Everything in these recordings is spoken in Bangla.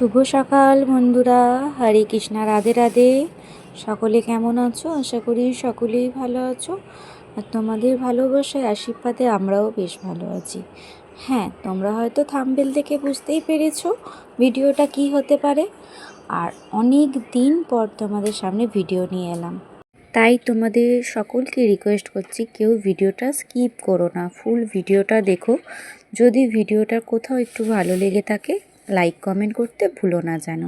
শুভ সকাল বন্ধুরা, হরে কৃষ্ণা, রাধে রাধে। সকলে কেমন আছো? আশা করি সকলেই ভালো আছো। আর তোমাদের ভালোবাসায় আশীর্বাদে আমরাও বেশ ভালো আছি। হ্যাঁ, তোমরা হয়তো থাম্বনেল দেখে বুঝতেই পেরেছো ভিডিওটা কি হতে পারে। আর অনেক দিন পর তোমাদের সামনে ভিডিও নিয়ে এলাম, তাই তোমাদের সকলকে রিকোয়েস্ট করছি কেউ ভিডিওটা স্কিপ করো না, ফুল ভিডিওটা দেখো। যদি ভিডিওটা কোথাও একটু ভালো লেগে থাকে লাইক কমেন্ট করতে ভুলো না যেন,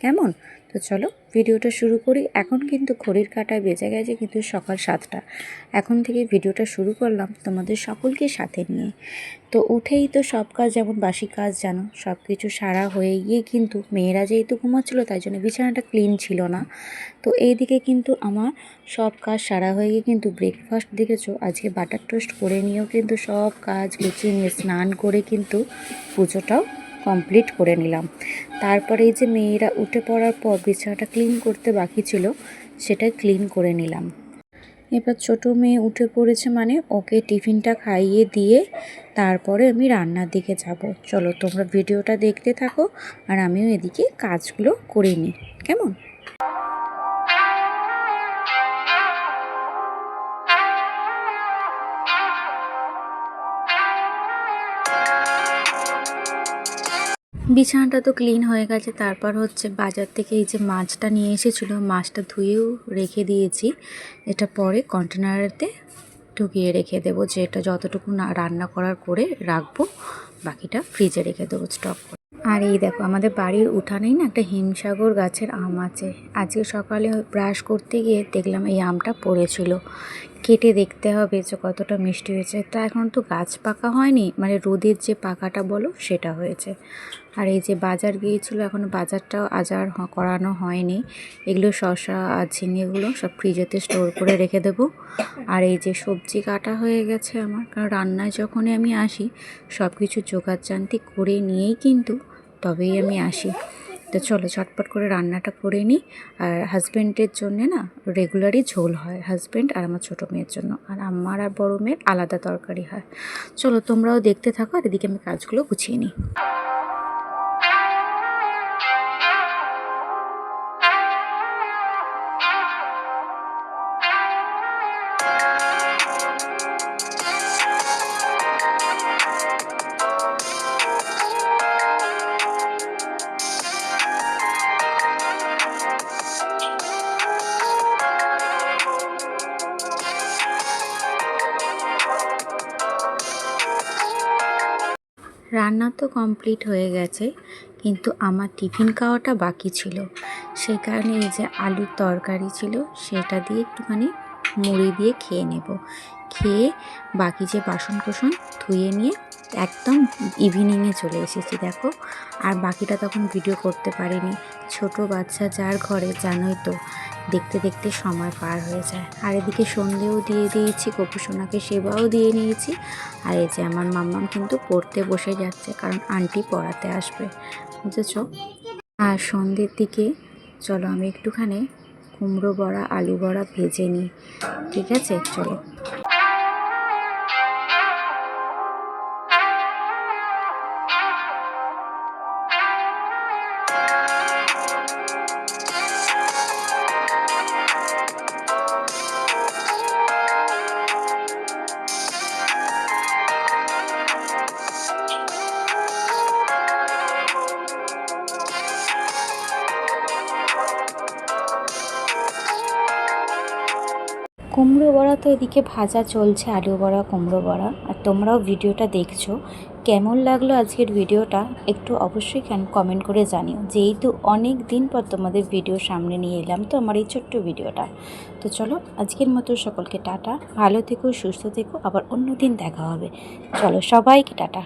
কেমন? তো চলো ভিডিওটা শুরু করি। এখন কিন্তু ঘড়ির কাঁটায় বেজে গেছে কিন্তু সকাল 7টা। এখন থেকে ভিডিওটা শুরু করলাম তোমাদের সকলকে সাথে নিয়ে। তো উঠেই তো সব কাজ, যেমন বাসি কাজ জানো, সব কিছু সারা হয়ে গিয়ে কিন্তু মেয়েরা যেহেতু ঘুমাচ্ছিলো তাই জন্য বিছানাটা ক্লিন ছিল না। তো এইদিকে কিন্তু আমার সব কাজ সারা হয়ে গিয়ে কিন্তু ব্রেকফাস্ট দেখেছো আজকে বাটার টোস্ট করে নিয়েও কিন্তু সব কাজ গুছিয়ে নিয়ে স্নান করে কিন্তু পুজোটাও কমপ্লিট করে নিলাম। তারপরে এই যে মেয়েরা উঠে পড়ার পর বিছানাটা ক্লিন করতে বাকি ছিল, সেটা ক্লিন করে নিলাম। এবার ছোটো মেয়ে উঠে পড়েছে, মানে ওকে টিফিনটা খাইয়ে দিয়ে তারপরে আমি রান্নার দিকে যাব। চলো তোমরা ভিডিওটা দেখতে থাকো আর আমিও এদিকে কাজগুলো করে নিই, কেমন? বিছানাটা তো ক্লিন হয়ে গেছে। তারপর হচ্ছে বাজার থেকে এই যে মাছটা নিয়ে এসেছিলো, মাছটা ধুয়েও রেখে দিয়েছি। এটা পরে কন্টেনারেতে ঢুকিয়ে রেখে দেবো, যে এটা যতটুকু না রান্না করার করে রাখবো, বাকিটা ফ্রিজে রেখে দেবো স্টক করে। আর এই দেখো আমাদের বাড়ির উঠানেই না একটা হিমসাগর গাছের আম আছে। আজকে সকালে ব্রাশ করতে গিয়ে দেখলাম এই আমটা পড়েছিল, কেটে দেখতে হবে যে কতটা মিষ্টি হয়েছে। তা এখন তো গাছ পাকা হয়নি, মানে রোদের যে পাকাটা বলো সেটা হয়েছে। আর এই যে বাজার গিয়েছিলো, এখন বাজারটাও আজার করানো হয়নি। এগুলো শসা আর ঝিঙেগুলো সব ফ্রিজেতে স্টোর করে রেখে দেবো। আর এই যে সবজি কাটা হয়ে গেছে আমার, কারণ রান্নায় যখনই আমি আসি সব কিছু জোগাড়জান্তি করে নিয়েই কিন্তু তবেই আমি আসি। তো চলো চটপট করে রান্নাটা করে নিই। আর হাজব্যান্ডের জন্যে না রেগুলারই ঝোল হয়, হাজব্যান্ড আর আমার ছোটো মেয়ের জন্য, আর আমার আর বড়ো মেয়ের আলাদা তরকারি হয়। চলো তোমরাও দেখতে থাকো আর এদিকে আমি কাজগুলো গুছিয়ে নিই। রান্না তো কমপ্লিট হয়ে গেছে, কিন্তু আমার টিফিন খাওয়াটা বাকি ছিল। সেই কারণে এই যে আলুর তরকারি ছিল সেটা দিয়ে একটুখানি মুড়ি দিয়ে খেয়ে নেব। খেয়ে বাকি যে বাসন কোসন ধুয়ে নিয়ে একদম ইভিনিংয়ে চলে এসেছি দেখো। আর বাকিটা তখন ভিডিও করতে পারিনি, ছোট বাচ্চা যার ঘরে জানোই তো, দেখতে দেখতে সময় পার হয়ে যায়। আর এদিকে সন্ধেও দিয়ে দিয়েছি, গোপুসোনাকে সেবাও দিয়ে নিয়েছি। আর এই যে আমার মাম্মাম কিন্তু পড়তে বসে যাচ্ছে, কারণ আন্টি পড়াতে আসবে, বুঝেছো। আর সন্ধ্যের দিকে চলো আমি একটুখানি কুমড়ো বড়া আলু বড়া ভেজে নিই, ঠিক আছে? চলো। কুমড়ো বড়া তো এদিকে ভাজা চলছে, আলু বড়া কুমড়ো বড়া। আর তোমরাও ভিডিওটা দেখছো, কেমন লাগলো আজকের ভিডিওটা একটু অবশ্যই কমেন্ট করে জানিও। যেহেতু অনেক দিন পর তোমাদের ভিডিও সামনে নিয়ে এলাম তো আমার এই ছোট্ট ভিডিওটা। তো চলো আজকের মতো সকলকে টাটা, ভালো থেকো, সুস্থ থেকো, আবার অন্য দিন দেখা হবে। চলো সবাইকে টাটা।